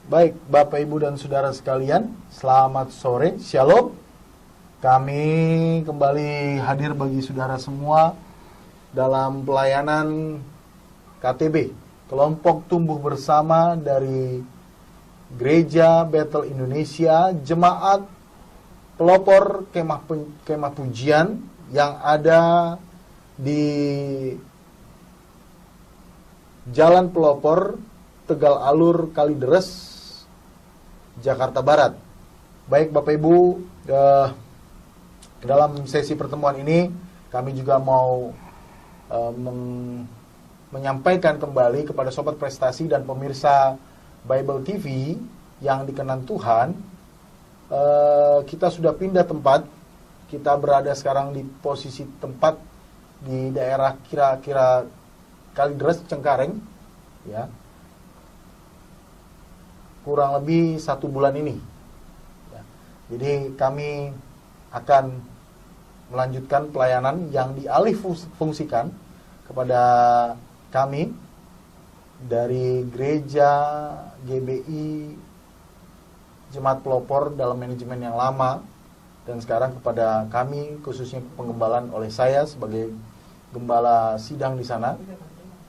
Baik, Bapak, Ibu, dan Saudara sekalian, selamat sore, Shalom. Kami kembali hadir bagi saudara semua dalam pelayanan KTB, Kelompok Tumbuh Bersama dari Gereja Bethel Indonesia, Jemaat Pelopor Kemah Pujian yang ada di Jalan Pelopor, Tegal Alur, Kalideres, Jakarta Barat. Baik Bapak Ibu, dalam sesi pertemuan ini kami juga mau menyampaikan kembali kepada Sobat Prestasi dan pemirsa Bible TV yang dikenan Tuhan, kita sudah pindah tempat. Kita berada sekarang di posisi tempat di daerah kira-kira Kalideres, Cengkareng, ya, kurang lebih 1 bulan ini. Ya. Jadi kami akan melanjutkan pelayanan yang dialih fungsikan kepada kami dari Gereja GBI Jemaat Pelopor dalam manajemen yang lama, dan sekarang kepada kami khususnya penggembalaan oleh saya sebagai gembala sidang di sana,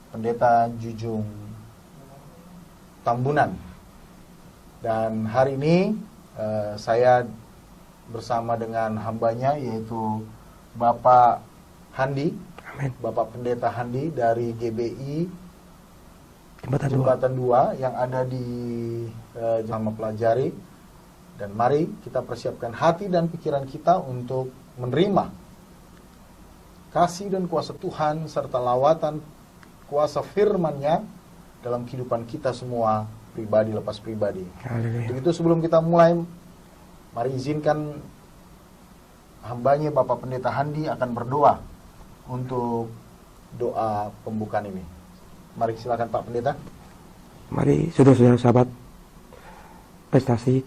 Pendeta Jujung Tambunan. Dan hari ini saya bersama dengan hambanya, yaitu Bapak Handi. Amin. Bapak Pendeta Handi dari GBI Jembatan 2 yang ada di Jemaat Pelajari. Dan mari kita persiapkan hati dan pikiran kita untuk menerima kasih dan kuasa Tuhan serta lawatan kuasa firman-Nya dalam kehidupan kita semua, pribadi lepas pribadi. Untuk itu sebelum kita mulai, mari izinkan hambanya Bapak Pendeta Handi akan berdoa untuk doa pembukaan ini. Mari silakan Pak Pendeta. Mari saudara-saudara sahabat prestasi,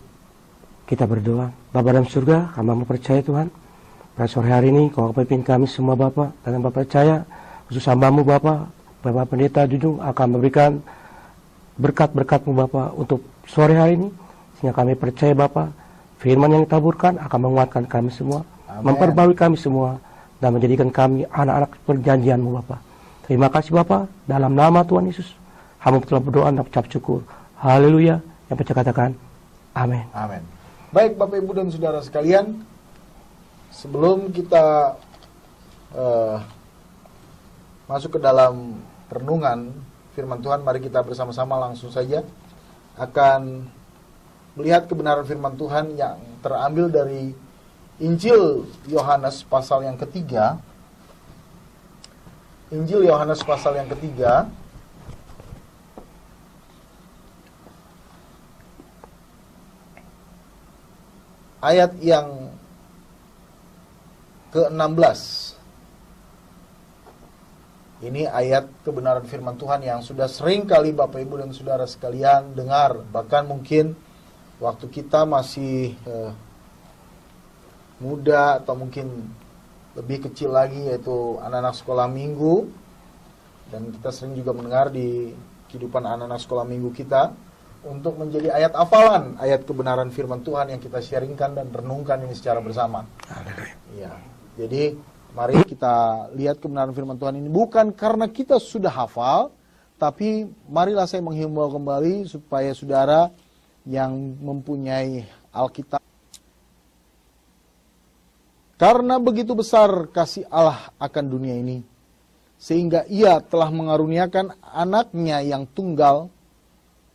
kita berdoa. Bapa dalam surga, kami mau percaya Tuhan, pada sore hari ini Kau pimpin kami semua Bapa, dan Bapa percaya khusus hamba-Mu Bapa, Bapak Pendeta Jujung akan memberikan berkat-berkat-Mu Bapa untuk sore hari ini, sehingga kami percaya Bapa, firman yang ditaburkan akan menguatkan kami semua. Amen. Memperbarui kami semua dan menjadikan kami anak-anak perjanjian-Mu Bapa. Terima kasih Bapa, dalam nama Tuhan Yesus hamba telah berdoa dan ucap syukur. Haleluya. Yang percaya katakan amin. Amin. Baik Bapak, Ibu, dan Saudara sekalian, sebelum kita masuk ke dalam renungan firman Tuhan, mari kita bersama-sama langsung saja akan melihat kebenaran firman Tuhan yang terambil dari Injil Yohanes pasal yang ketiga. Injil Yohanes pasal yang ketiga, ayat yang ke-16. Ini ayat kebenaran firman Tuhan yang sudah sering kali Bapak, Ibu, dan Saudara sekalian dengar. Bahkan mungkin waktu kita masih muda atau mungkin lebih kecil lagi, yaitu anak-anak sekolah minggu. Dan kita sering juga mendengar di kehidupan anak-anak sekolah minggu kita untuk menjadi ayat hafalan, ayat kebenaran firman Tuhan yang kita sharingkan dan renungkan ini secara bersama. Ya, jadi mari kita lihat kebenaran firman Tuhan ini bukan karena kita sudah hafal, tapi marilah saya menghimbau kembali supaya saudara yang mempunyai Alkitab. Karena begitu besar kasih Allah akan dunia ini, sehingga Ia telah mengaruniakan anaknya yang tunggal,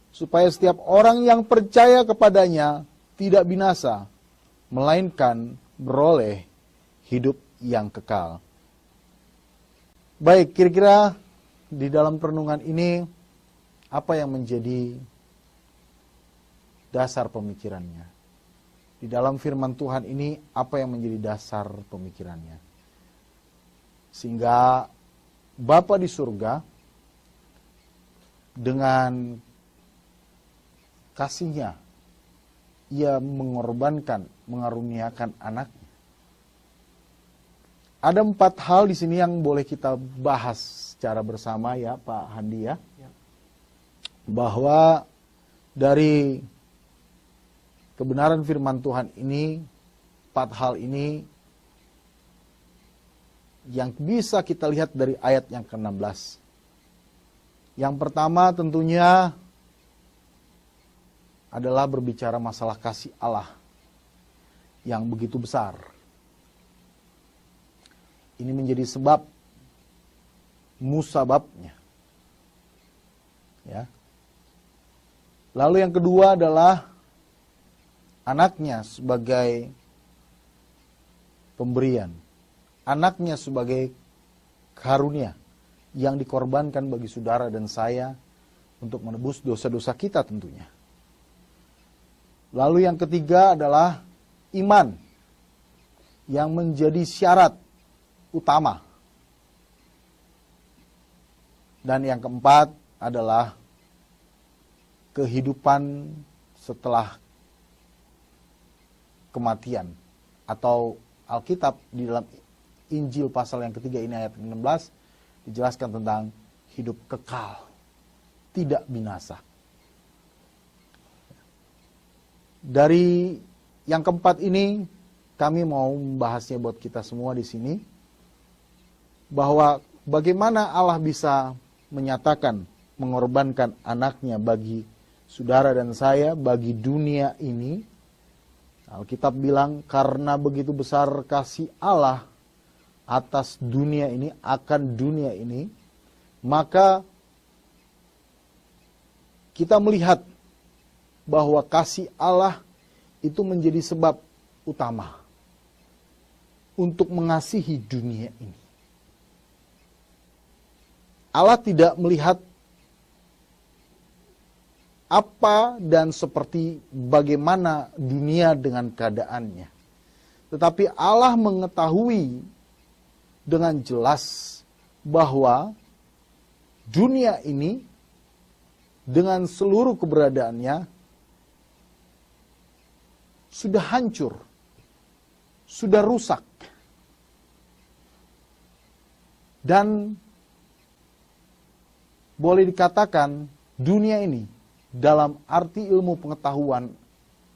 supaya setiap orang yang percaya kepadanya tidak binasa, melainkan beroleh hidup yang kekal. Baik, kira-kira di dalam perenungan ini, apa yang menjadi dasar pemikirannya? Di dalam firman Tuhan ini, apa yang menjadi dasar pemikirannya? Sehingga Bapa di surga dengan kasih-Nya, Ia mengorbankan, mengaruniakan anaknya. Ada 4 hal di sini yang boleh kita bahas secara bersama ya Pak Handi ya. Bahwa dari kebenaran firman Tuhan ini, 4 hal ini yang bisa kita lihat dari ayat yang ke-16. Yang pertama tentunya adalah berbicara masalah kasih Allah yang begitu besar. Ini menjadi sebab musababnya. Ya. Lalu yang kedua adalah anaknya sebagai pemberian. Anaknya sebagai karunia yang dikorbankan bagi saudara dan saya untuk menebus dosa-dosa kita tentunya. Lalu yang ketiga adalah iman yang menjadi syarat utama. Dan yang keempat adalah kehidupan setelah kematian. Atau Alkitab di dalam Injil pasal yang ketiga ini ayat 16 dijelaskan tentang hidup kekal, tidak binasa. Dari yang keempat ini kami mau membahasnya buat kita semua di sini, bahwa bagaimana Allah bisa menyatakan mengorbankan anaknya bagi saudara dan saya, bagi dunia ini. Alkitab bilang karena begitu besar kasih Allah atas dunia ini, akan dunia ini, maka kita melihat bahwa kasih Allah itu menjadi sebab utama untuk mengasihi dunia ini. Allah tidak melihat apa dan seperti bagaimana dunia dengan keadaannya. Tetapi Allah mengetahui dengan jelas bahwa dunia ini dengan seluruh keberadaannya sudah hancur, sudah rusak. Dan boleh dikatakan dunia ini dalam arti ilmu pengetahuan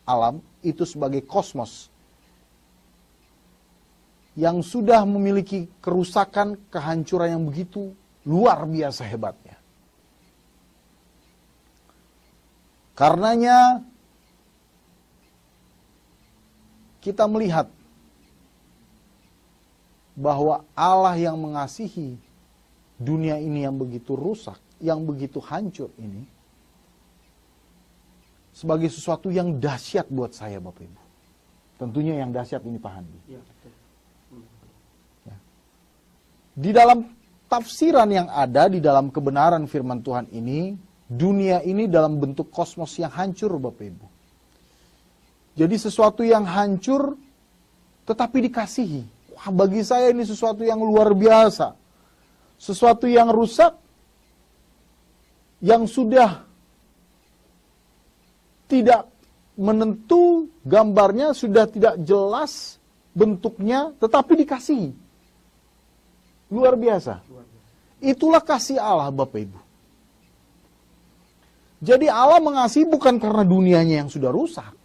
alam itu sebagai kosmos yang sudah memiliki kerusakan, kehancuran yang begitu luar biasa hebatnya. Karenanya kita melihat bahwa Allah yang mengasihi dunia ini yang begitu rusak, yang begitu hancur ini, sebagai sesuatu yang dahsyat buat saya, Bapak Ibu. Tentunya yang dahsyat ini Pak Handi. Ya, betul. Ya. Di dalam tafsiran yang ada, di dalam kebenaran firman Tuhan ini, dunia ini dalam bentuk kosmos yang hancur, Bapak Ibu. Jadi sesuatu yang hancur, tetapi dikasihi. Wah, bagi saya ini sesuatu yang luar biasa. Sesuatu yang rusak, yang sudah tidak menentu gambarnya, sudah tidak jelas bentuknya, tetapi dikasihi. Luar biasa. Itulah kasih Allah, Bapak Ibu. Jadi Allah mengasihi bukan karena dunianya yang sudah rusak.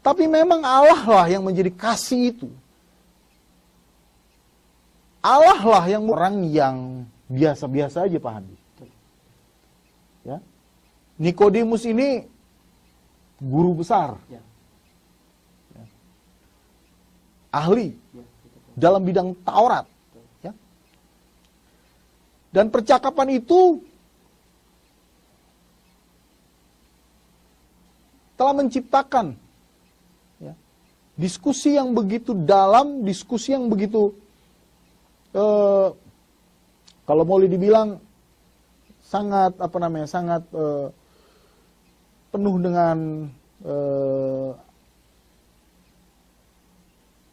Tapi memang Allah lah yang menjadi kasih itu. Allah lah yang orang yang biasa-biasa aja, Pak Handi. Ya. Nikodemus ini guru besar. Ya. Ya. Ahli dalam bidang Taurat. Ya. Dan percakapan itu telah menciptakan diskusi yang begitu dalam, diskusi yang begitu kalau mau dibilang sangat sangat penuh dengan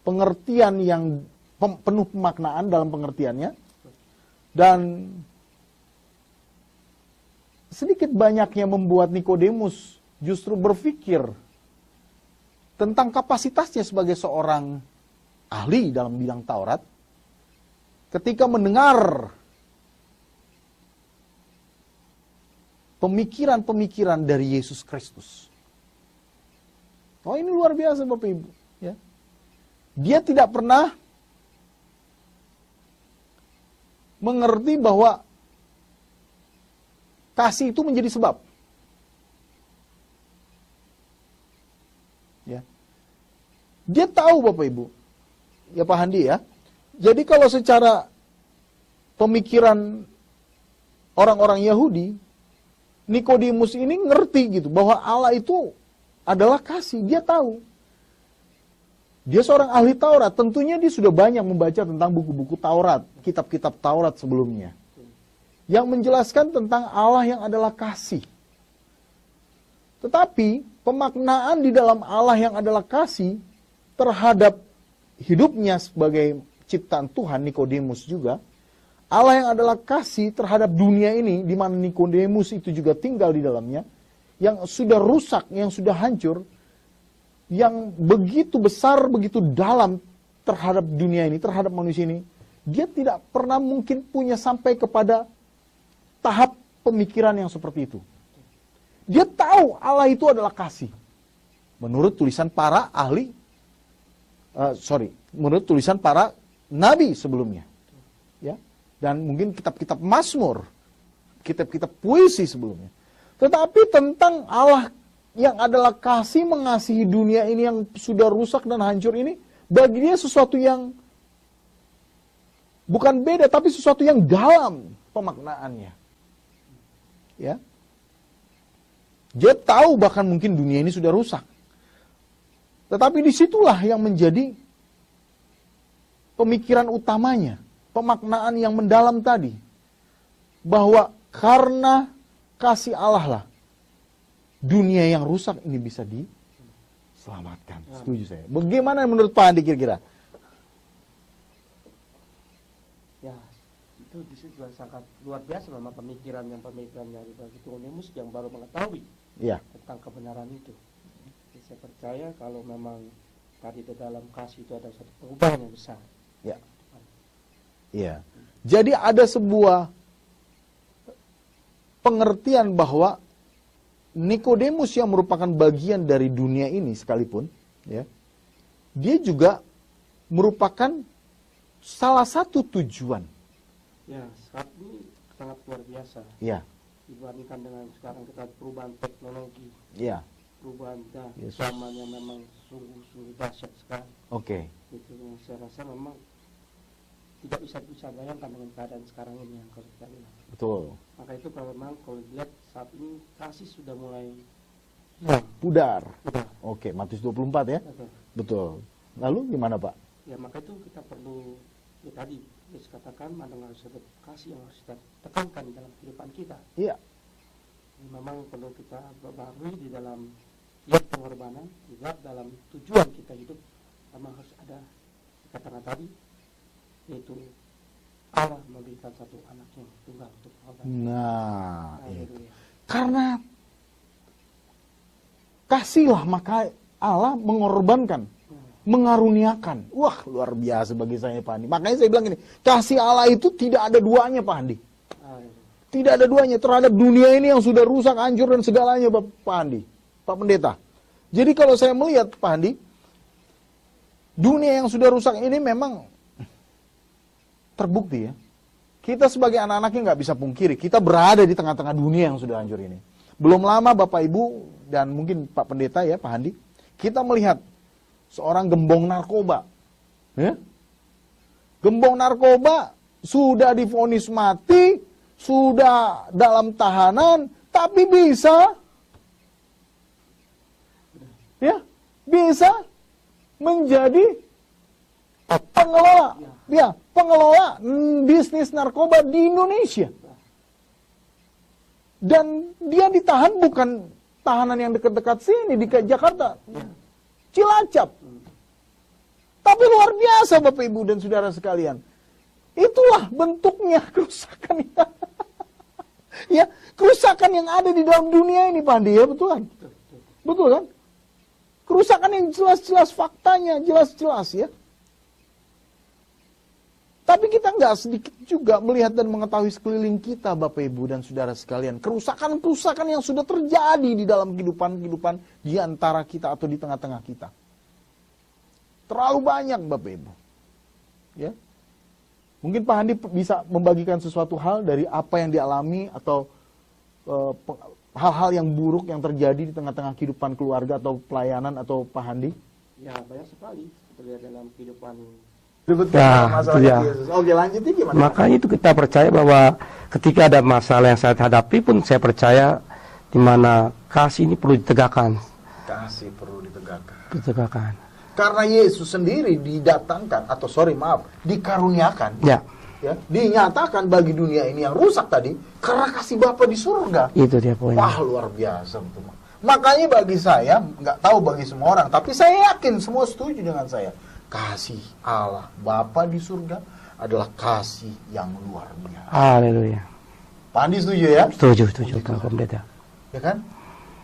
pengertian yang penuh pemaknaan dalam pengertiannya, dan sedikit banyaknya membuat Nikodemus justru berpikir tentang kapasitasnya sebagai seorang ahli dalam bidang Taurat, ketika mendengar pemikiran-pemikiran dari Yesus Kristus. Oh, ini luar biasa Bapak Ibu, ya. Dia tidak pernah mengerti bahwa kasih itu menjadi sebab. Ya. Dia tahu Bapak Ibu. Ya Pak Handi ya. Jadi kalau secara pemikiran orang-orang Yahudi, Nikodemus ini ngerti gitu bahwa Allah itu adalah kasih. Dia tahu. Dia seorang ahli Taurat. Tentunya dia sudah banyak membaca tentang buku-buku Taurat, kitab-kitab Taurat sebelumnya, yang menjelaskan tentang Allah yang adalah kasih. Tetapi pemaknaan di dalam Allah yang adalah kasih terhadap hidupnya sebagai ciptaan Tuhan, Nikodemus juga, Allah yang adalah kasih terhadap dunia ini, di mana Nikodemus itu juga tinggal di dalamnya, yang sudah rusak, yang sudah hancur, yang begitu besar, begitu dalam terhadap dunia ini, terhadap manusia ini, dia tidak pernah mungkin punya sampai kepada tahap pemikiran yang seperti itu. Dia tahu Allah itu adalah kasih. Menurut tulisan para ahli, menurut tulisan para nabi sebelumnya. Ya, dan mungkin kitab-kitab Mazmur, kitab-kitab puisi sebelumnya. Tetapi tentang Allah yang adalah kasih, mengasihi dunia ini yang sudah rusak dan hancur ini, bagi dia sesuatu yang bukan beda, tapi sesuatu yang dalam pemaknaannya. Ya, dia tahu bahkan mungkin dunia ini sudah rusak. Tetapi disitulah yang menjadi pemikiran utamanya, pemaknaan yang mendalam tadi. Bahwa karena kasih Allah lah, dunia yang rusak ini bisa diselamatkan. Setuju saya. Bagaimana menurut Pak Andi kira-kira? Ya, itu disitu sangat luar biasa memang pemikiran dari Nikodemus yang baru mengetahui Ya. tentang kebenaran itu. Jadi saya percaya kalau memang tadi di dalam kasih itu ada satu perubahan yang besar. Ya. Iya. Jadi ada sebuah pengertian bahwa Nikodemus yang merupakan bagian dari dunia ini sekalipun, ya, dia juga merupakan salah satu tujuan. Ya, saat ini sangat luar biasa. Ya. Dibandingkan dengan sekarang kita perubahan teknologi. Ya. Perubahan Yes. zaman yang memang sungguh dahsyat sekali. Oke. Itu yang saya rasa memang tidak bisa bayangkan dengan keadaan sekarang ini yang kalau kita lihat. Betul. Maka itu kalau memang kalau dilihat saat ini kasih sudah mulai Pudar. Pudar. Oke, Matius 24 ya. Betul. Betul. Lalu gimana Pak? Ya maka itu kita perlu tadi Yesus katakan mendengar satu kasih yang harus kita tekankan di dalam kehidupan kita. Iya. Memang perlu kita berbarui di dalam tiap pengorbanan, juga dalam tujuan kita hidup. Memang harus ada katakan tadi, yaitu Allah memberikan satu anak yang tunggal untuk korban. Nah, karena kasihlah maka Allah mengorbankan, mengaruniakan. Wah, luar biasa bagi saya Pak Andi. Makanya saya bilang ini, kasih Allah itu tidak ada duanya Pak Andi. Tidak ada duanya terhadap dunia ini yang sudah rusak, hancur dan segalanya Pak Andi, Pak Pendeta. Jadi kalau saya melihat Pak Andi, dunia yang sudah rusak ini memang terbukti ya. Kita sebagai anak-anaknya nggak bisa pungkiri, kita berada di tengah-tengah dunia yang sudah hancur ini. Belum lama Bapak Ibu dan mungkin Pak Pendeta ya, Pak Handi, kita melihat seorang gembong narkoba. Ya? Gembong narkoba sudah divonis mati, sudah dalam tahanan, tapi bisa menjadi pengelola bisnis narkoba di Indonesia. Dan dia ditahan bukan tahanan yang dekat-dekat sini di Jakarta, Cilacap. Tapi luar biasa Bapak Ibu dan Saudara sekalian. Itulah bentuknya kerusakan ya, kerusakan yang ada di dalam dunia ini Pak Andi ya, betul kan? Betul kan? Kerusakan yang jelas-jelas faktanya, jelas-jelas ya. Tapi kita nggak sedikit juga melihat dan mengetahui sekeliling kita, Bapak Ibu dan Saudara sekalian. Kerusakan-kerusakan yang sudah terjadi di dalam kehidupan di antara kita atau di tengah-tengah kita. Terlalu banyak, Bapak Ibu. Ya. Mungkin Pak Handi bisa membagikan sesuatu hal dari apa yang dialami atau hal-hal yang buruk yang terjadi di tengah-tengah kehidupan keluarga atau pelayanan atau Pak Handi? Ya, banyak sekali terlihat dalam kehidupan. Ya, Yesus. Oke, lanjutin gimana? Makanya itu kita percaya bahwa ketika ada masalah yang saya hadapi pun saya percaya di mana kasih ini perlu ditegakkan. Kasih perlu ditegakkan. Ditegakkan. Karena Yesus sendiri didatangkan atau dikaruniakan. Ya. Ya, dinyatakan bagi dunia ini yang rusak tadi karena kasih Bapa di surga. Itu dia poinnya. Wah, luar biasa betul. Makanya bagi saya, nggak tahu bagi semua orang, tapi saya yakin semua setuju dengan saya. Kasih Allah Bapa di surga adalah kasih yang luar biasa. Haleluya. Pak Andi setuju ya? Setuju Pak Pendeta. Ya kan?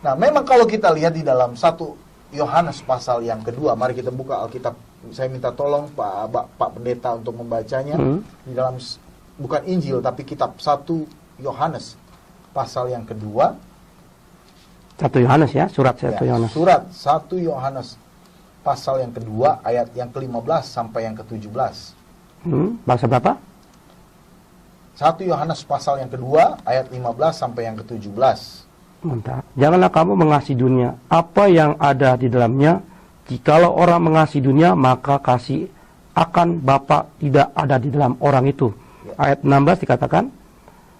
Nah, memang kalau kita lihat di dalam 1 Yohanes pasal yang kedua, mari kita buka Alkitab. Saya minta tolong Pak Pendeta untuk membacanya di dalam bukan Injil tapi kitab 1 Yohanes pasal yang kedua. 1 Yohanes ya, surat 1 Yohanes. Surat 1 Yohanes pasal yang kedua ayat yang ke-15 sampai yang ke-17. Bahasa berapa? 1 Yohanes pasal yang kedua ayat 15 sampai yang ke-17. Mantap. Janganlah kamu mengasihi dunia, apa yang ada di dalamnya. Jikalau orang mengasihi dunia, maka kasih akan Bapa tidak ada di dalam orang itu. Ayat 16 dikatakan,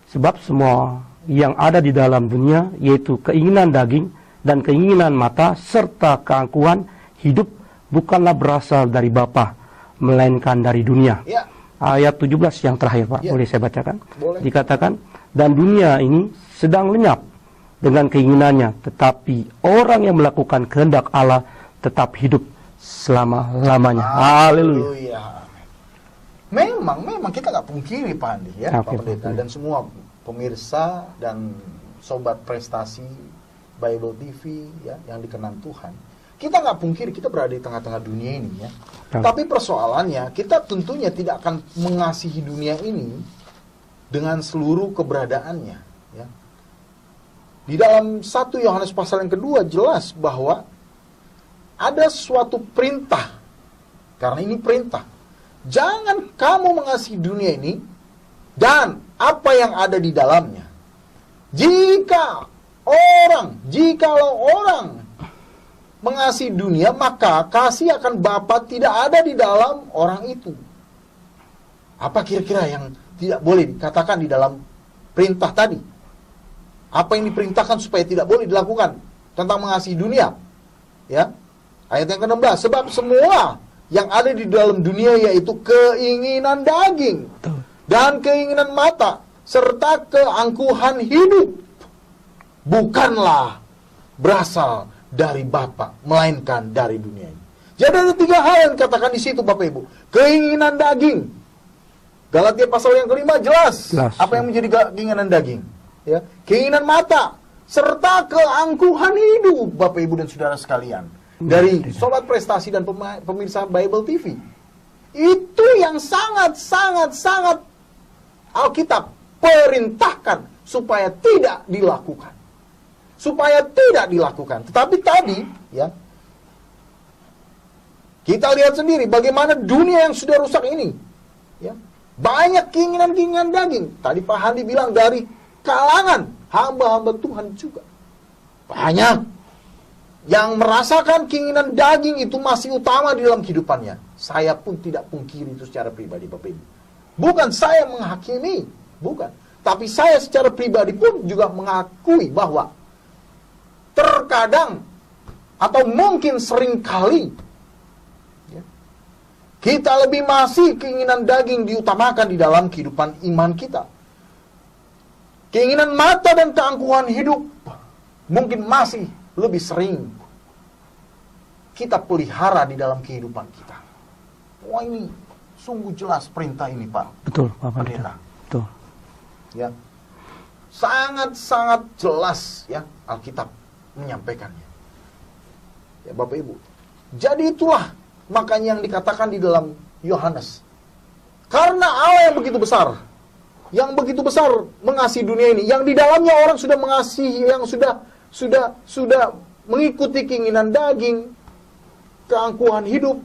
sebab semua yang ada di dalam dunia, yaitu keinginan daging dan keinginan mata, serta keangkuhan hidup, bukanlah berasal dari Bapa, melainkan dari dunia. Ya. Ayat 17 yang terakhir, Pak, boleh saya bacakan? Boleh. Dikatakan, dan dunia ini sedang lenyap dengan keinginannya, tetapi orang yang melakukan kehendak Allah tetap hidup selama-lamanya. Haleluya. Memang kita nggak pungkiri Pak Andi ya, Pak Pendeta dan semua pemirsa dan sobat prestasi Bible TV ya yang dikenan Tuhan. Kita nggak pungkiri kita berada di tengah-tengah dunia ini ya. Tapi persoalannya kita tentunya tidak akan mengasihi dunia ini dengan seluruh keberadaannya ya. Di dalam 1 Yohanes pasal yang kedua jelas bahwa ada suatu perintah. Karena ini perintah. Jangan kamu mengasihi dunia ini dan apa yang ada di dalamnya. Jikalau orang mengasihi dunia, maka kasih akan Bapa tidak ada di dalam orang itu. Apa kira-kira yang tidak boleh dikatakan di dalam perintah tadi? Apa yang diperintahkan supaya tidak boleh dilakukan tentang mengasihi dunia? Ya. Ayat yang ke-16, sebab semua yang ada di dalam dunia yaitu keinginan daging dan keinginan mata serta keangkuhan hidup bukanlah berasal dari Bapa, melainkan dari dunia ini. Jadi ada 3 hal yang dikatakan di situ Bapak Ibu. Keinginan daging. Galatia pasal yang kelima jelas. Apa yang menjadi keinginan daging. Ya. Keinginan mata serta keangkuhan hidup Bapak Ibu dan Saudara sekalian. Dari sobat prestasi dan pemirsa Bible TV. Itu yang sangat Alkitab perintahkan supaya tidak dilakukan. Tetapi tadi ya kita lihat sendiri bagaimana dunia yang sudah rusak ini ya. Banyak keinginan-keinginan daging. Tadi Pak Handi bilang dari kalangan hamba-hamba Tuhan juga. Banyak yang merasakan keinginan daging itu masih utama di dalam kehidupannya. Saya pun tidak pungkiri itu secara pribadi Bapak Ibu. Bukan saya menghakimi, bukan. Tapi saya secara pribadi pun juga mengakui bahwa terkadang atau mungkin seringkali ya, kita lebih masih keinginan daging diutamakan di dalam kehidupan iman kita. Keinginan mata dan keangkuhan hidup mungkin masih lebih sering kita pelihara di dalam kehidupan kita. Wah, ini sungguh jelas perintah ini Pak. Betul Pak Pendeta. Betul. Ya. Sangat jelas ya Alkitab menyampaikannya. Ya Bapak Ibu. Jadi itulah makanya yang dikatakan di dalam Yohanes. Karena Allah yang begitu besar, mengasihi dunia ini, yang di dalamnya orang sudah mengasihi, yang sudah mengikuti keinginan daging, keangkuhan hidup,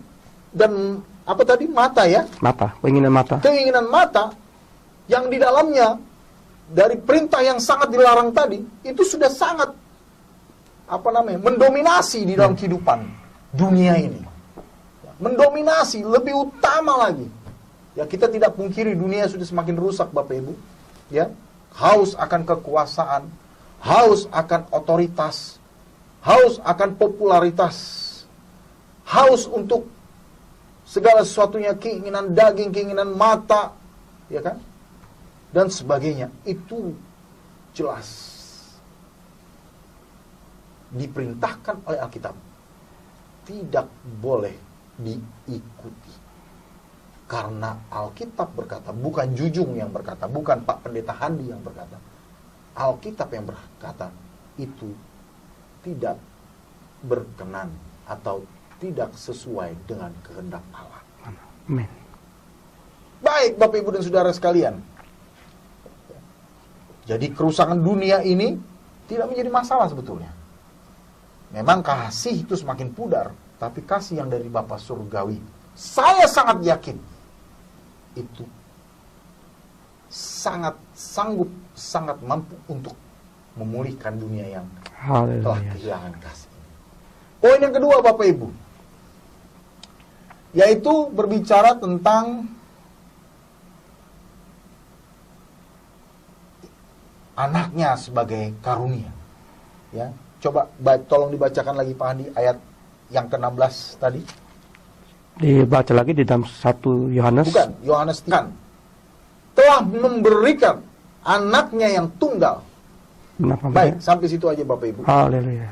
dan apa tadi, mata ya? Keinginan mata, yang di dalamnya dari perintah yang sangat dilarang tadi, itu sudah sangat mendominasi di dalam kehidupan dunia ini. Mendominasi, lebih utama lagi. Ya, kita tidak pungkiri dunia sudah semakin rusak, Bapak Ibu. Ya, haus akan kekuasaan, haus akan otoritas, haus akan popularitas, haus untuk segala sesuatunya, keinginan daging, keinginan mata, ya kan? Dan sebagainya. Itu jelas diperintahkan oleh Alkitab. Tidak boleh diikuti. Karena Alkitab berkata, bukan Jujung yang berkata, bukan Pak Pendeta Handi yang berkata. Alkitab yang berkata, itu tidak berkenan atau tidak sesuai dengan kehendak Allah. Amin. Baik, Bapak Ibu dan Saudara sekalian. Jadi kerusakan dunia ini tidak menjadi masalah sebetulnya. Memang kasih itu semakin pudar, tapi kasih yang dari Bapa Surgawi, saya sangat yakin, itu sangat sanggup, sangat mampu untuk memulihkan dunia yang telah kehilangan kasih. Poin yang kedua, Bapak Ibu, yaitu berbicara tentang anaknya sebagai karunia. Ya, coba tolong dibacakan lagi Pak Andi ayat yang ke-16 tadi. Dibaca lagi di dalam 1 Yohanes. Bukan, Yohanes kan telah memberikan anaknya yang tunggal. Kenapa? Baik, sampai situ aja Bapak Ibu. Haleluya.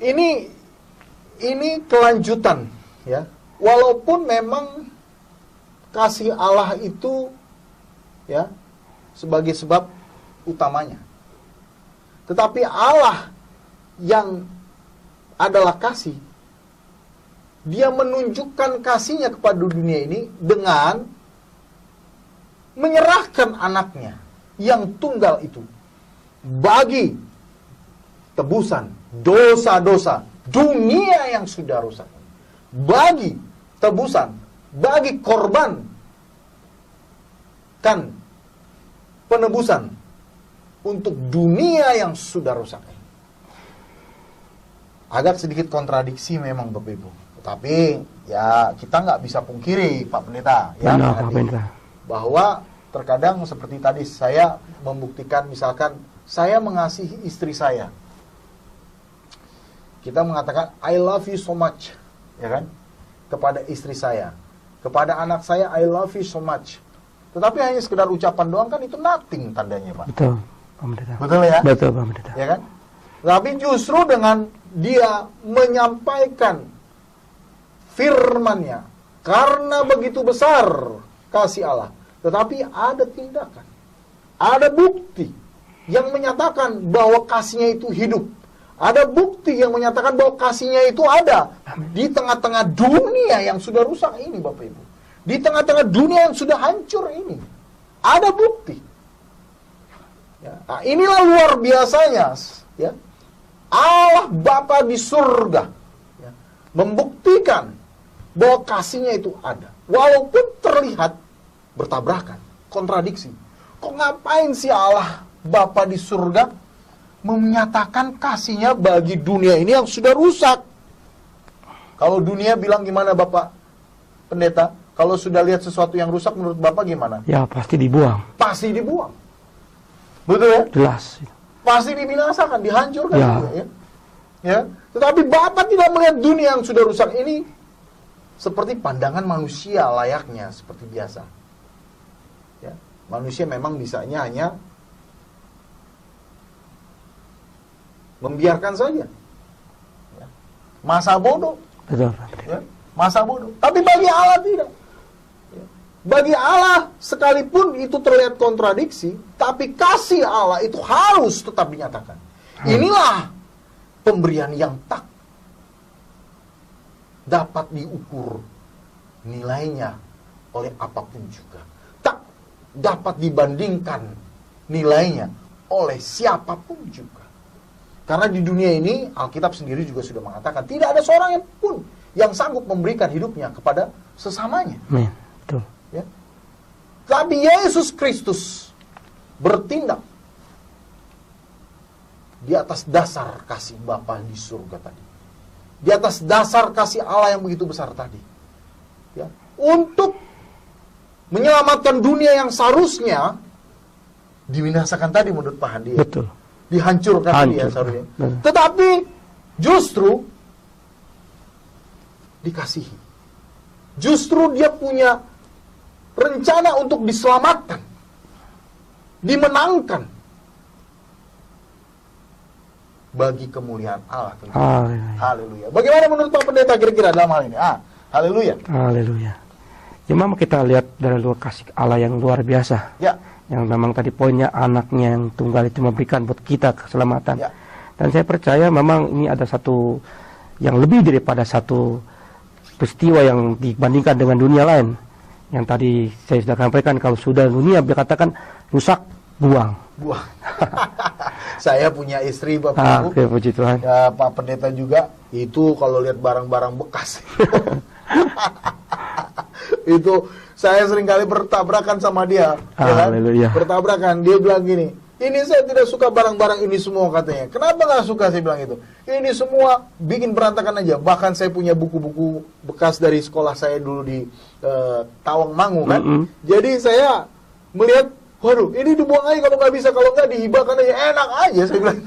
Ini kelanjutan ya. Walaupun memang kasih Allah itu ya sebagai sebab utamanya. Tetapi Allah yang adalah kasih, Dia menunjukkan kasihnya kepada dunia ini dengan menyerahkan anaknya yang tunggal itu bagi tebusan dosa-dosa dunia yang sudah rusak. Bagi tebusan, bagi korban kan penebusan untuk dunia yang sudah rusak. Agak sedikit kontradiksi memang Bapak Ibu. Tapi ya kita nggak bisa pungkiri Pak Pendeta ya, bahwa terkadang seperti tadi saya membuktikan, misalkan saya mengasihi istri saya, kita mengatakan I love you so much, ya kan, kepada istri saya, kepada anak saya I love you so much. Tetapi hanya sekedar ucapan doang kan itu nothing tandanya Pak. Betul, Pak Pendeta. Betul ya? Betul, Pak Pendeta. Ya kan? Tapi justru dengan dia menyampaikan firman-Nya, karena begitu besar kasih Allah, tetapi ada tindakan, ada bukti yang menyatakan bahwa kasihnya itu hidup, ada bukti yang menyatakan bahwa kasihnya itu ada di tengah-tengah dunia yang sudah rusak ini Bapak Ibu, di tengah-tengah dunia yang sudah hancur ini, ada bukti ya. Nah, inilah luar biasanya ya, Allah Bapa di surga ya, membuktikan bahwa kasihnya itu ada. Walaupun terlihat bertabrakan, kontradiksi. Kok ngapain sih Allah Bapa di surga menyatakan kasihnya bagi dunia ini yang sudah rusak? Kalau dunia bilang gimana Bapak Pendeta? Kalau sudah lihat sesuatu yang rusak menurut Bapak gimana? Ya pasti dibuang. Pasti dibuang. Betul ya? Jelas. Pasti dibinasakan, dihancurkan ya. Juga, ya. Ya. Tetapi Bapak tidak melihat dunia yang sudah rusak ini seperti pandangan manusia layaknya, seperti biasa. Ya. Manusia memang bisanya hanya membiarkan saja. Ya. Masa bodoh. Betul. Ya. Masa bodoh. Tapi bagi Allah tidak. Ya. Bagi Allah, sekalipun itu terlihat kontradiksi, tapi kasih Allah itu harus tetap dinyatakan. Inilah pemberian yang tak dapat diukur nilainya oleh apapun juga. Tak dapat dibandingkan nilainya oleh siapapun juga. Karena di dunia ini, Alkitab sendiri juga sudah mengatakan, tidak ada seorang yang pun yang sanggup memberikan hidupnya kepada sesamanya. Betul. Ya. Tapi Yesus Kristus bertindak di atas dasar kasih Bapa di surga tadi. Di atas dasar kasih Allah yang begitu besar tadi. Ya. Untuk menyelamatkan dunia yang seharusnya dibinasakan tadi menurut Pak Handi. Betul. Dihancurkan dia seharusnya. Tetapi justru dikasihi. Justru dia punya rencana untuk diselamatkan, dimenangkan bagi kemuliaan Allah. Haleluya. Bagaimana menurut Pak Pendeta kira-kira dalam hal ini? Haleluya. Haleluya. Ya memang kita lihat dari luar kasih Allah yang luar biasa. Ya. Yang memang tadi poinnya anaknya yang tunggal itu memberikan buat kita keselamatan. Ya. Dan saya percaya memang ini ada satu yang lebih daripada satu peristiwa yang dibandingkan dengan dunia lain. Yang tadi saya sudah sampaikan, kalau sudah dunia dikatakan rusak, buang. Saya punya istri Bapak Ibu. Puji Tuhan. Ya, Pak Pendeta juga, itu kalau lihat barang-barang bekas. Itu saya seringkali bertabrakan sama dia. Haleluya. Bertabrakan, dia bilang gini, ini saya tidak suka barang-barang ini semua katanya. Kenapa nggak suka, saya bilang itu. Ini semua bikin berantakan aja. Bahkan saya punya buku-buku bekas dari sekolah saya dulu di Tawangmangu kan. Jadi saya melihat, waduh, ini dibuang aja kalau nggak bisa, kalau nggak dihibahkan aja. Enak aja, saya bilang.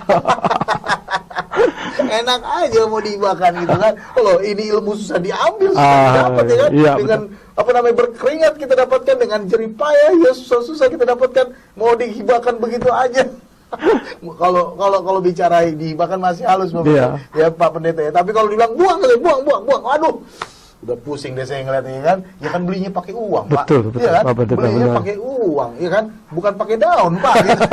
Enak aja mau dihibahkan gitu kan. Kalau ini ilmu susah diambil, susah didapat ya kan. Iya, dengan berkeringat kita dapatkan, dengan jerih payah ya susah-susah kita dapatkan. Mau dihibahkan begitu aja. Kalau bicara dihibahkan masih halus Bapak. Ya Pak Pendeta ya. Tapi kalau dibilang buang, aduh. Udah pusing deh saya ngeliatnya kan. Ya kan belinya pakai uang, Pak. Betul, ya kan? Betul, belinya pakai uang, ya kan? Bukan pakai daun, Pak. Gitu.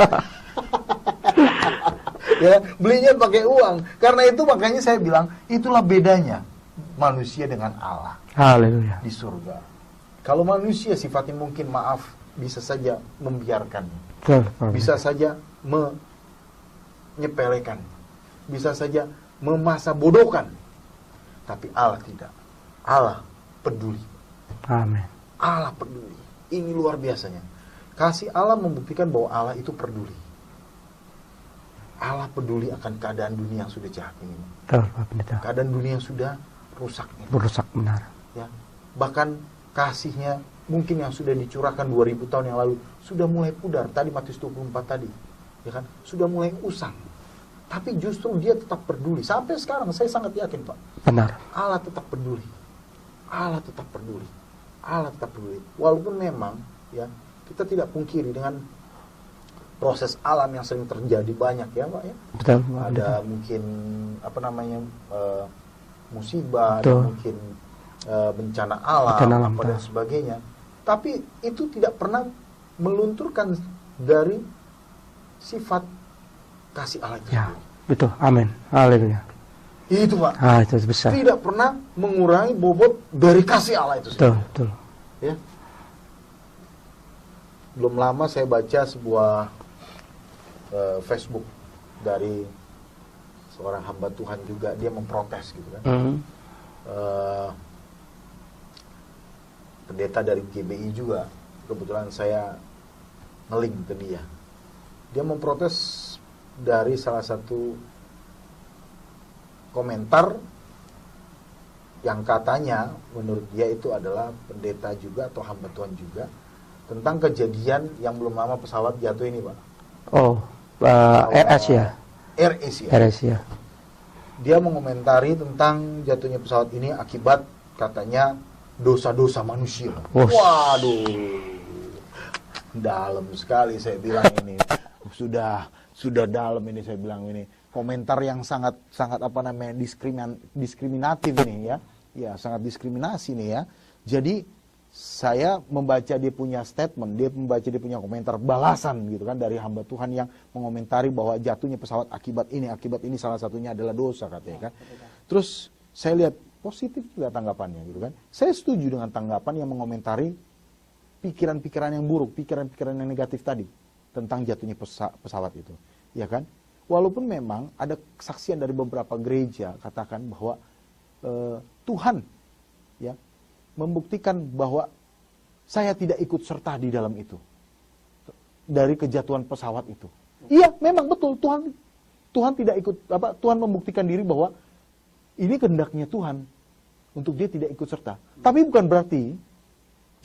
Ya, belinya pakai uang. Karena itu makanya saya bilang, itulah bedanya manusia dengan Allah. Haleluya. Di surga. Kalau manusia sifatnya mungkin maaf, bisa saja membiarkannya. Bisa saja menyepelekan. Bisa saja memasa bodohkan. Tapi Allah tidak. Allah peduli. Amin. Allah peduli. Ini luar biasanya. Kasih Allah membuktikan bahwa Allah itu peduli. Allah peduli akan keadaan dunia yang sudah jahat ini. Keadaan dunia yang sudah rusak ini. Rusak benar. Ya. Bahkan kasihnya mungkin yang sudah dicurahkan 2000 tahun yang lalu sudah mulai pudar. Tadi Matius 24 tadi, ya kan? Sudah mulai usang. Tapi justru dia tetap peduli. Sampai sekarang saya sangat yakin, Pak. Benar. Allah tetap peduli. Allah tetap peduli. Allah tetap peduli. Walaupun memang ya kita tidak pungkiri dengan proses alam yang sering terjadi banyak ya, Pak ya. Betul. Ada mungkin musibah, ada mungkin bencana alam dan sebagainya. Tapi itu tidak pernah melunturkan dari sifat kasih Allah itu. Ya, betul. Amin. Haleluya. Itu Pak. Itu besar. Tidak pernah mengurangi bobot dari kasih Allah itu sendiri. Betul. Ya. Belum lama saya baca sebuah Facebook dari seorang hamba Tuhan juga, dia memprotes gitu kan. Pendeta dari GBI juga, kebetulan saya nge-link ke dia. Dia memprotes dari salah satu komentar yang katanya menurut dia itu adalah pendeta juga atau hamba Tuhan juga, tentang kejadian yang belum lama pesawat jatuh ini, Pak. RS ya. RS ya. Dia mengomentari tentang jatuhnya pesawat ini akibat katanya dosa-dosa manusia. Waduh, dalam sekali saya bilang ini. Sudah dalam ini saya bilang ini. Komentar yang sangat diskriminatif ini ya. Ya, sangat diskriminasi nih ya. Jadi saya membaca dia punya statement, dia punya komentar balasan gitu kan dari hamba Tuhan yang mengomentari bahwa jatuhnya pesawat akibat ini salah satunya adalah dosa katanya kan. Terus saya lihat positif juga tanggapannya gitu kan. Saya setuju dengan tanggapan yang mengomentari pikiran-pikiran yang buruk, pikiran-pikiran yang negatif tadi tentang jatuhnya pesawat itu, ya kan? Walaupun memang ada kesaksian dari beberapa gereja katakan bahwa Tuhan ya membuktikan bahwa saya tidak ikut serta di dalam itu dari kejatuhan pesawat itu. Iya, memang betul Tuhan tidak ikut Tuhan membuktikan diri bahwa ini kehendaknya Tuhan untuk dia tidak ikut serta. Tapi bukan berarti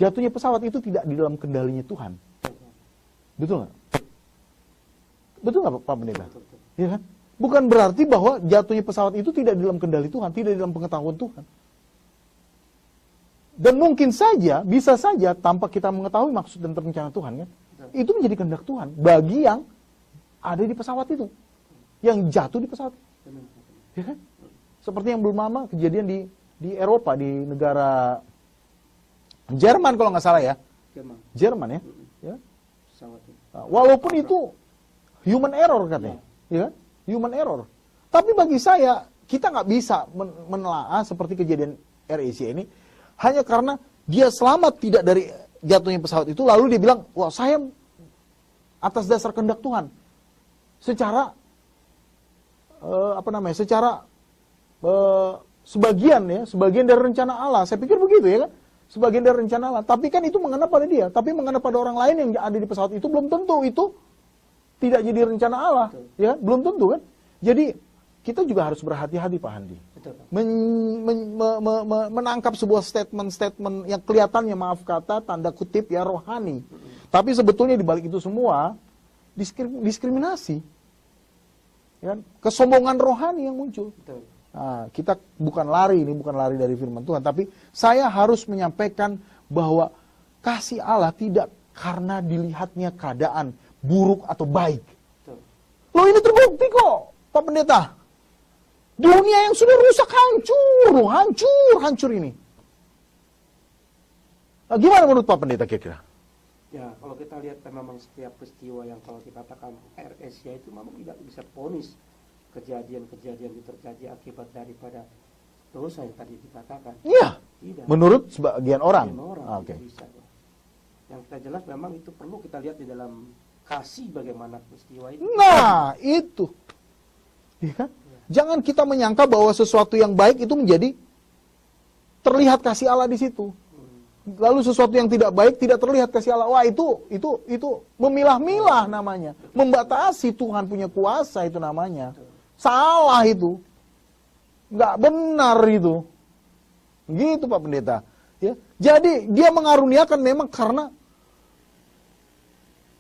jatuhnya pesawat itu tidak di dalam kendalinya Tuhan. Betul nggak? Betul nggak Pak Pendeta? Ya kan? Bukan berarti bahwa jatuhnya pesawat itu tidak di dalam kendali Tuhan, tidak di dalam pengetahuan Tuhan. Dan mungkin saja, bisa saja tanpa kita mengetahui maksud dan rencana Tuhan kan, itu menjadi kehendak Tuhan bagi yang ada di pesawat itu, yang jatuh di pesawat. Ya kan? Seperti yang belum lama kejadian di Eropa, di negara Jerman kalau nggak salah ya. Jerman ya. Ya. Walaupun itu human error katanya, ya, human error. Tapi bagi saya kita nggak bisa menelaah seperti kejadian AirAsia ini hanya karena dia selamat tidak dari jatuhnya pesawat itu, lalu dia bilang, wah saya atas dasar kehendak Tuhan, secara secara sebagian dari rencana Allah. Saya pikir begitu ya kan, sebagian dari rencana Allah. Tapi kan itu mengena pada dia, tapi mengena pada orang lain yang ada di pesawat itu belum tentu itu tidak jadi rencana Allah, ya belum tentu kan. Jadi kita juga harus berhati-hati Pak Handi, menangkap sebuah statement yang kelihatannya maaf kata tanda kutip ya rohani, tapi sebetulnya di balik itu semua diskriminasi, ya, kesombongan rohani yang muncul. Nah, kita bukan lari dari firman Tuhan, tapi saya harus menyampaikan bahwa kasih Allah tidak karena dilihatnya keadaan buruk atau baik. Loh ini terbukti kok, Pak Pendeta. Dunia yang sudah rusak hancur ini. Nah, gimana menurut Pak Pendeta kira-kira? Ya, kalau kita lihat memang setiap peristiwa yang kalau dikatakan AirAsia itu memang tidak bisa ponis kejadian-kejadian itu terjadi akibat daripada dosa yang tadi dikatakan. Iya. Tidak. Menurut sebagian orang. Oke. Bisa. Yang kita jelas memang itu perlu kita lihat di dalam kasih bagaimana peristiwa itu. Nah, itu. Ya kan? Jangan kita menyangka bahwa sesuatu yang baik itu menjadi terlihat kasih Allah di situ. Lalu sesuatu yang tidak baik tidak terlihat kasih Allah. Wah, itu memilah-milah namanya. Membatasi Tuhan punya kuasa itu namanya. Salah itu. Nggak benar itu. Gitu Pak Pendeta. Ya. Jadi dia mengaruniakan memang karena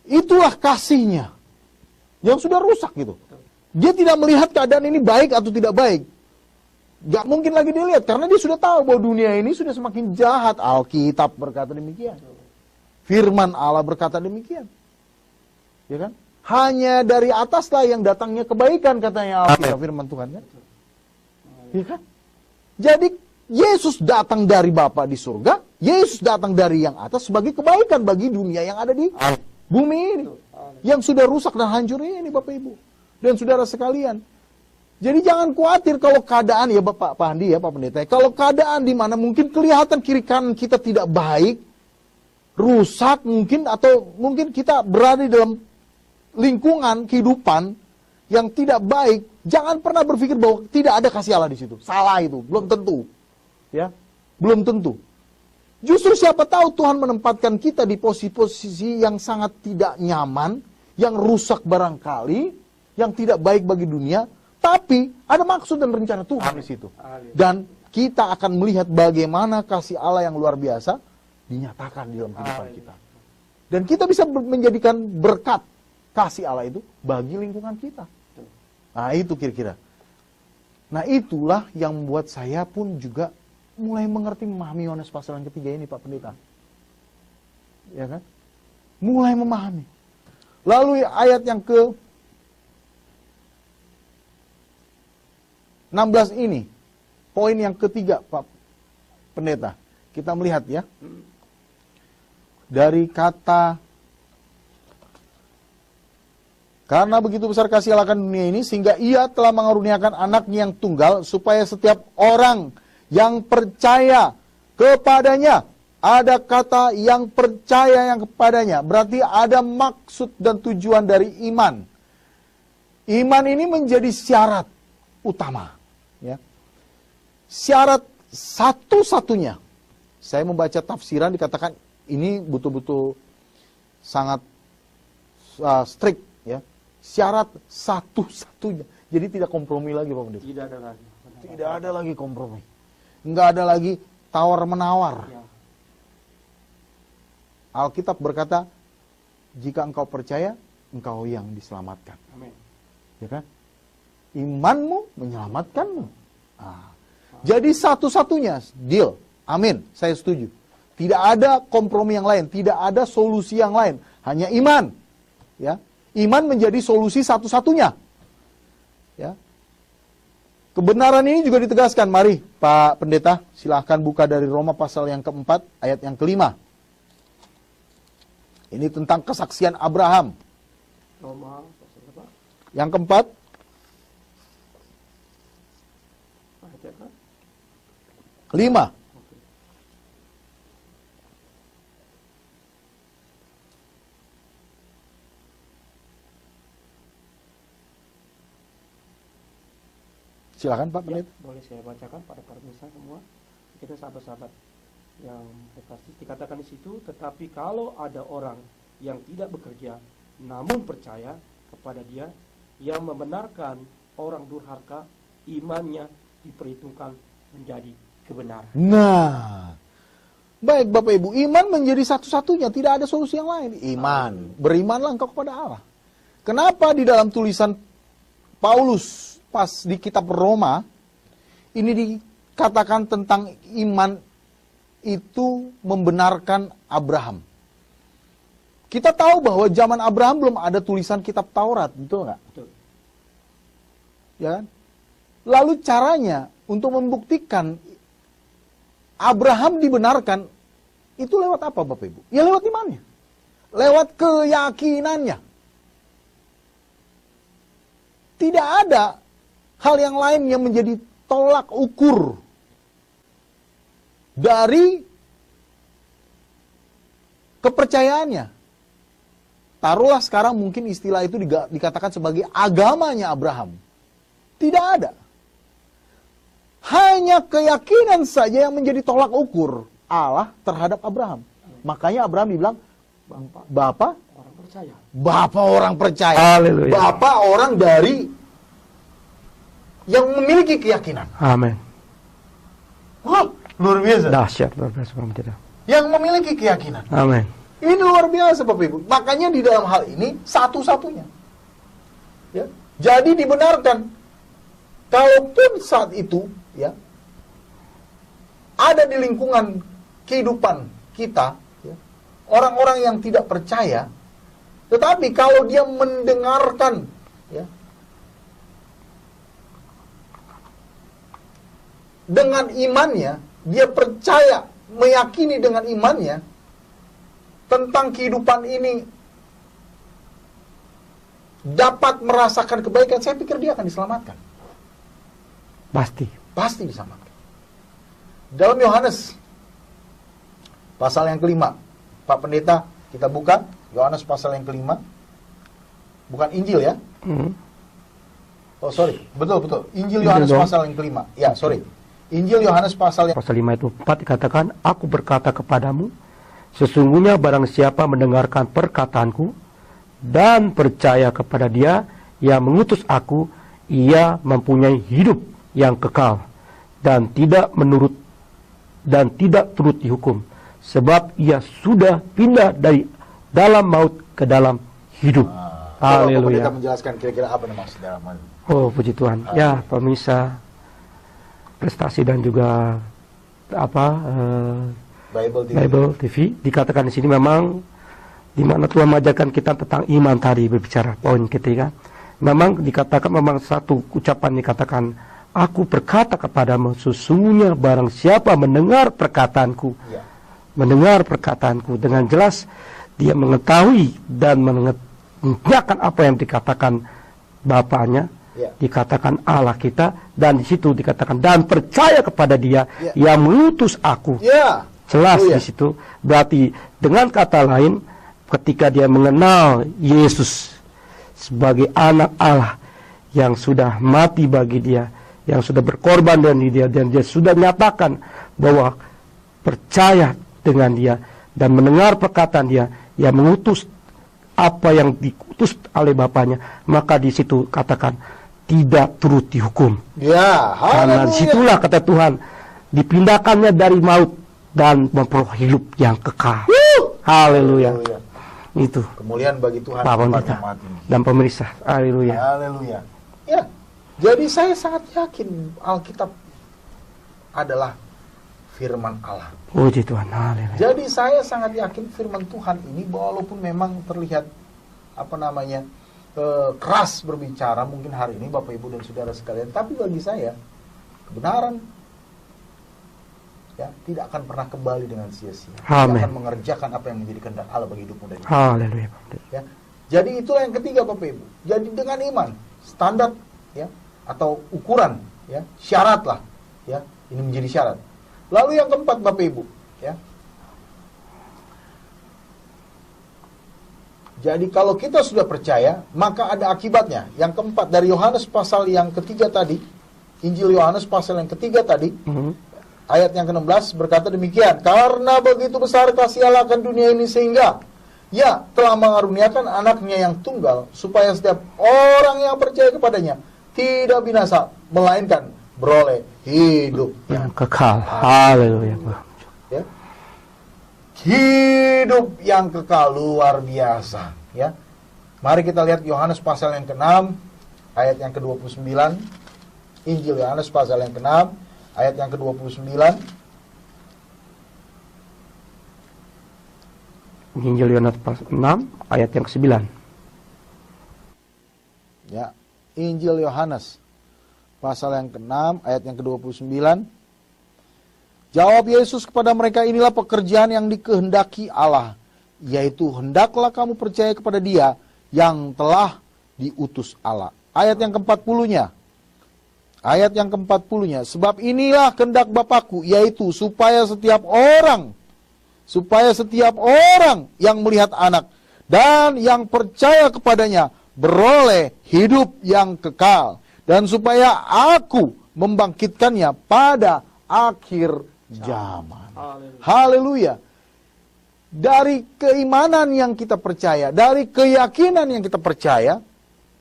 itulah kasihnya yang sudah rusak gitu. Dia tidak melihat keadaan ini baik atau tidak baik. Gak mungkin lagi dilihat karena dia sudah tahu bahwa dunia ini sudah semakin jahat. Alkitab berkata demikian. Firman Allah berkata demikian. Ya kan? Hanya dari ataslah yang datangnya kebaikan katanya Alkitab, firman Tuhan kan. Ya kan? Jadi Yesus datang dari Bapa di surga, Yesus datang dari yang atas sebagai kebaikan bagi dunia yang ada di bumi ini. Yang sudah rusak dan hancur ini Bapak Ibu. Dan saudara sekalian. Jadi jangan khawatir kalau keadaan ya Pak Handi ya Pak Pendeta. Kalau keadaan di mana mungkin kelihatan kiri kanan kita tidak baik, rusak mungkin atau mungkin kita berada di dalam lingkungan kehidupan yang tidak baik, jangan pernah berpikir bahwa tidak ada kasih Allah di situ. Salah itu, belum tentu. Ya, belum tentu. Justru siapa tahu Tuhan menempatkan kita di posisi-posisi yang sangat tidak nyaman, yang rusak barangkali, yang tidak baik bagi dunia, tapi ada maksud dan rencana Tuhan di situ. Dan kita akan melihat bagaimana kasih Allah yang luar biasa dinyatakan di dalam kehidupan kita. Dan kita bisa menjadikan berkat kasih Allah itu bagi lingkungan kita. Nah itu kira-kira. Nah itulah yang membuat saya pun juga mulai mengerti, memahami Yohanes pasal yang ketiga ini Pak Pendeta. Ya kan? Mulai memahami. Lalu ayat yang ke 16 ini, poin yang ketiga Pak Pendeta. Kita melihat ya. Dari kata, karena begitu besar kasih Allah akan dunia ini, sehingga ia telah mengaruniakan anaknya yang tunggal, supaya setiap orang yang percaya kepadanya Ada kata yang percaya yang kepadanya. Berarti ada maksud dan tujuan dari iman. Iman ini menjadi syarat utama. Ya. Syarat satu-satunya. Saya membaca tafsiran dikatakan ini betul-betul sangat strict. Ya. Syarat satu-satunya. Jadi tidak kompromi lagi Pak Pendeta. Tidak ada lagi. Tidak ada lagi kompromi. Enggak ada lagi tawar-menawar. Ya. Alkitab berkata, jika engkau percaya, engkau yang diselamatkan. Amin. Ya kan? Imanmu menyelamatkanmu. Nah, jadi satu-satunya deal. Amin. Saya setuju. Tidak ada kompromi yang lain, tidak ada solusi yang lain, hanya iman. Ya. Iman menjadi solusi satu-satunya. Ya. Kebenaran ini juga ditegaskan. Mari Pak Pendeta, silahkan buka dari Roma pasal yang keempat, ayat yang kelima. Ini tentang kesaksian Abraham. Roma, Yang keempat. Kelima. Silakan Pak Pendeta. Boleh saya bacakan pada pemirsa semua. Kita sahabat-sahabat yang pasti dikatakan di situ, tetapi kalau ada orang yang tidak bekerja namun percaya kepada Dia yang membenarkan orang durhaka, imannya diperhitungkan menjadi kebenaran. Nah, baik Bapak Ibu, iman menjadi satu-satunya, tidak ada solusi yang lain. Iman, berimanlah engkau kepada Allah. Kenapa di dalam tulisan Paulus pas di kitab Roma ini dikatakan tentang iman itu membenarkan Abraham? Kita tahu bahwa zaman Abraham belum ada tulisan kitab Taurat, betul nggak? Betul. Ya kan? Lalu caranya untuk membuktikan Abraham dibenarkan itu lewat apa Bapak Ibu? Ya lewat imannya. Lewat keyakinannya. Tidak ada hal yang lain yang menjadi tolak ukur dari kepercayaannya. Taruhlah sekarang mungkin istilah itu dikatakan sebagai agamanya Abraham. Tidak ada. Hanya keyakinan saja yang menjadi tolak ukur Allah terhadap Abraham. Makanya Abraham dibilang, Bapak Orang percaya. Bapak orang percaya. Haleluya. Bapak orang dari yang memiliki keyakinan. Amin. Wah, luar biasa. Dahsyat luar biasa Pak Pendeta. Yang memiliki keyakinan. Amin. Ini luar biasa Bapak Ibu. Makanya di dalam hal ini satu-satunya. Ya. Jadi dibenarkan. Kalaupun saat itu ya ada di lingkungan kehidupan kita ya, orang-orang yang tidak percaya, tetapi kalau dia mendengarkan ya, dengan imannya, dia percaya, meyakini dengan imannya tentang kehidupan ini dapat merasakan kebaikan, saya pikir dia akan diselamatkan. Pasti diselamatkan. Dalam Yohanes pasal yang kelima, Pak Pendeta, kita buka Yohanes pasal yang kelima. Bukan Injil ya? Oh sorry, betul. Injil Yohanes pasal yang kelima. Ya, sorry. Injil Yohanes pasal 5 itu 4 dikatakan, aku berkata kepadamu, sesungguhnya barang siapa mendengarkan perkataanku dan percaya kepada Dia yang mengutus aku, ia mempunyai hidup yang kekal dan tidak turut dihukum, sebab ia sudah pindah dari dalam maut ke dalam hidup. Haleluya. Kita menjelaskan kira-kira apa maksud dalam hal ini. Oh puji Tuhan. Ya pemirsa prestasi dan juga Bible TV dikatakan di sini memang di mana Tuhan mengajarkan kita tentang iman tadi, berbicara poin ketiga. Memang dikatakan, memang satu ucapan dikatakan, aku berkata kepadamu, sesungguhnya barang siapa mendengar perkataanku, mendengar perkataanku dengan jelas, dia mengetahui dan mengerjakan apa yang dikatakan Bapaknya, dikatakan Allah kita, dan di situ dikatakan dan percaya kepada Dia yang mengutus aku. Jelas di situ. Berarti dengan kata lain, ketika dia mengenal Yesus sebagai anak Allah yang sudah mati bagi dia, yang sudah berkorban dari dia, dan dia sudah menyatakan bahwa percaya dengan dia dan mendengar perkataan dia, yang mengutus apa yang diutus oleh Bapaknya, maka di situ katakan tidak turut dihukum. Ya, karena disitulah kata Tuhan dipindahkannya dari maut dan memperoleh hidup yang kekal. Haleluya. Itu kemuliaan bagi Tuhan kita dan pemirsa. Haleluya. Haleluya. Ya, jadi saya sangat yakin Alkitab adalah firman Allah. Puji Tuhan. Haleluya. Jadi saya sangat yakin firman Tuhan ini, walaupun memang terlihat keras berbicara mungkin hari ini Bapak Ibu dan Saudara sekalian, tapi bagi saya kebenaran ya tidak akan pernah kembali dengan sia-sia. Dia akan mengerjakan apa yang menjadi kehendak Allah bagi hidupmu dan hidupmu. Haleluya. Ya. Jadi itulah yang ketiga Bapak Ibu. Jadi dengan iman, standar ya atau ukuran ya, syarat lah ya, ini menjadi syarat. Lalu yang keempat Bapak Ibu ya. Jadi kalau kita sudah percaya, maka ada akibatnya. Yang keempat dari Yohanes pasal yang ketiga tadi, Injil Yohanes pasal yang ketiga tadi, ayat yang ke-16 berkata demikian, karena begitu besar kasih Allah akan dunia ini sehingga ya telah mengaruniakan anaknya yang tunggal, supaya setiap orang yang percaya kepadanya tidak binasa, melainkan beroleh hidup yang kekal. Haleluya. Ya. Hidup yang kekal, luar biasa ya. Mari kita lihat Yohanes pasal yang ke-6 ayat yang ke-29. Injil Yohanes pasal yang ke-6 ayat yang ke-29. Injil Yohanes pasal 6 ayat yang ke-9. Ya, Injil Yohanes pasal yang ke-6 ayat yang ke-29. Jawab Yesus kepada mereka, inilah pekerjaan yang dikehendaki Allah, yaitu hendaklah kamu percaya kepada Dia yang telah diutus Allah. Ayat yang ke-40-nya. Ayat yang ke-40-nya. Sebab inilah kehendak Bapakku, yaitu supaya setiap orang yang melihat anak dan yang percaya kepadanya beroleh hidup yang kekal, dan supaya aku membangkitkannya pada akhir zaman. Haleluya. Dari keimanan yang kita percaya, dari keyakinan yang kita percaya,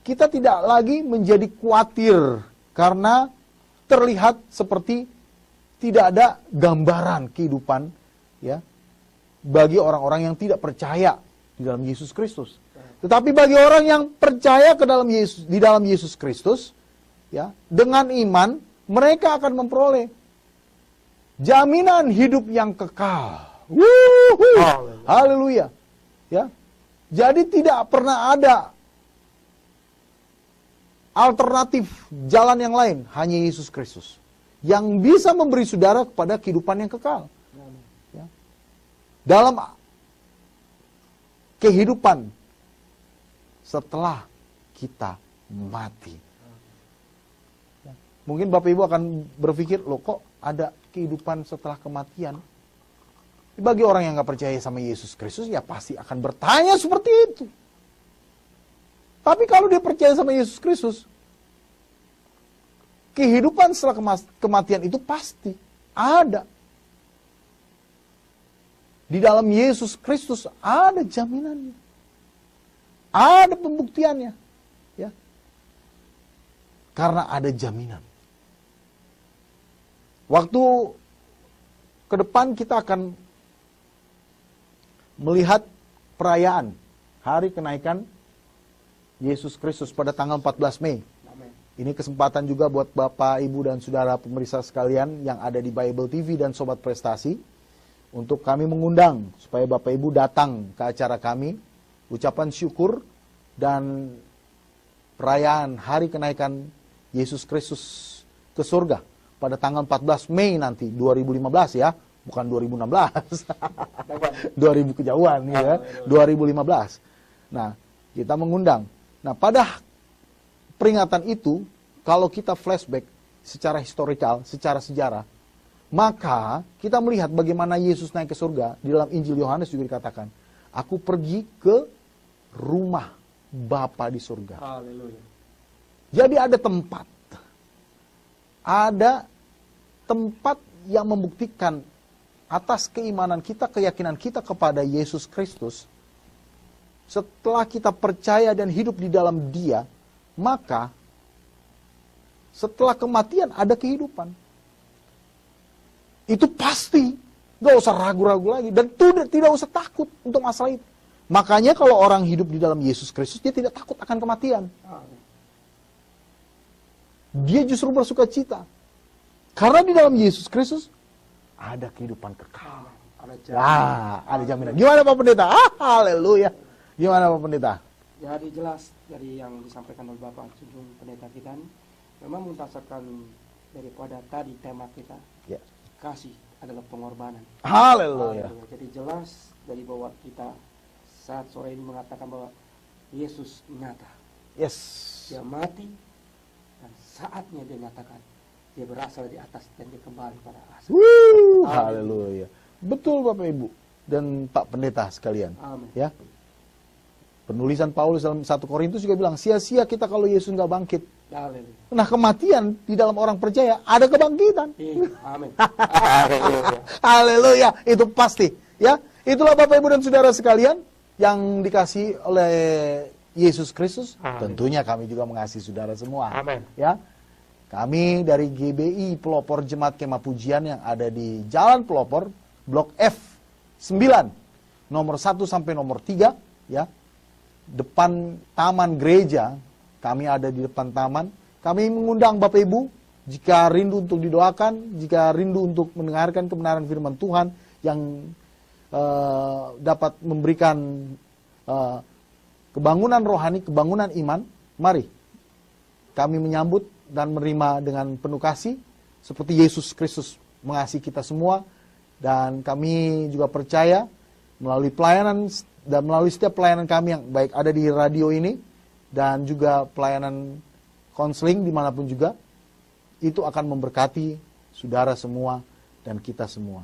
kita tidak lagi menjadi khawatir karena terlihat seperti tidak ada gambaran kehidupan ya bagi orang-orang yang tidak percaya di dalam Yesus Kristus. Tetapi bagi orang yang percaya ke dalam Yesus, di dalam Yesus Kristus ya, dengan iman mereka akan memperoleh jaminan hidup yang kekal. Haleluya. Ya. Jadi tidak pernah ada alternatif jalan yang lain, hanya Yesus Kristus yang bisa memberi saudara kepada kehidupan yang kekal. Ya. Dalam kehidupan setelah kita mati. Ya. Mungkin Bapak Ibu akan berpikir, loh kok ada kehidupan setelah kematian? Bagi orang yang nggak percaya sama Yesus Kristus, ya pasti akan bertanya seperti itu. Tapi kalau dia percaya sama Yesus Kristus, kehidupan setelah kematian itu pasti ada. Di dalam Yesus Kristus ada jaminannya. Ada pembuktiannya. Ya. Karena ada jaminan. Waktu ke depan kita akan melihat perayaan hari kenaikan Yesus Kristus pada tanggal 14 Mei. Amen. Ini kesempatan juga buat Bapak, Ibu, dan Saudara pemirsa sekalian yang ada di Bible TV dan Sobat Prestasi, untuk kami mengundang supaya Bapak Ibu datang ke acara kami, ucapan syukur dan perayaan hari kenaikan Yesus Kristus ke surga pada tanggal 14 Mei nanti 2015 ya, bukan 2016. 2000 kejauhan ya, 2015. Nah, kita mengundang. Nah, pada peringatan itu, kalau kita flashback secara historikal, secara sejarah, Maka kita melihat bagaimana Yesus naik ke surga. Di dalam Injil Yohanes juga dikatakan, aku pergi ke rumah Bapa di surga. Haleluya. Jadi ada tempat. Ada tempat yang membuktikan atas keimanan kita, keyakinan kita kepada Yesus Kristus. Setelah kita percaya dan hidup di dalam Dia, maka setelah kematian ada kehidupan. Itu pasti, gak usah ragu-ragu lagi. Dan tidak usah takut untuk masalah itu. Makanya kalau orang hidup di dalam Yesus Kristus, dia tidak takut akan kematian. Dia justru bersuka cita. Karena di dalam Yesus Kristus, ada kehidupan kekal. Ada jaminan. Gimana Pak Pendeta? Haleluya. Gimana Pak Pendeta? Jadi jelas dari yang disampaikan oleh Bapak Junjung Pendeta kita ini, memang mendasarkan daripada tadi tema kita, Ya. kasih adalah pengorbanan. Haleluya. Jadi jelas dari bahwa kita saat sore ini mengatakan bahwa Yesus nyata. Yes. Dia mati dan saatnya dia nyatakan dia berasal di atas dan dia kembali pada asal. Haleluya. Betul Bapak Ibu dan Pak Pendeta sekalian. Amin. Ya. Penulisan Paulus dalam 1 Korintus juga bilang, sia-sia kita kalau Yesus nggak bangkit. Haleluya. Nah kematian di dalam orang percaya ada kebangkitan. Amin. Haleluya, itu pasti. Ya, itulah Bapak Ibu dan Saudara sekalian yang dikasihi oleh Yesus Kristus. Tentunya kami juga mengasihi saudara semua. Amin. Ya, kami dari GBI Pelopor Jemaat Kemah Pujian yang ada di Jalan Pelopor, Blok F 9, nomor 1 sampai nomor 3, ya, depan taman gereja. Kami ada di depan taman. Kami mengundang Bapak Ibu, jika rindu untuk didoakan, jika rindu untuk mendengarkan kebenaran firman Tuhan yang dapat memberikan kebangunan rohani, kebangunan iman, mari kami menyambut dan menerima dengan penuh kasih, seperti Yesus Kristus mengasihi kita semua. Dan kami juga percaya melalui pelayanan dan melalui setiap pelayanan kami yang baik ada di radio ini dan juga pelayanan konseling dimanapun juga, itu akan memberkati saudara semua dan kita semua.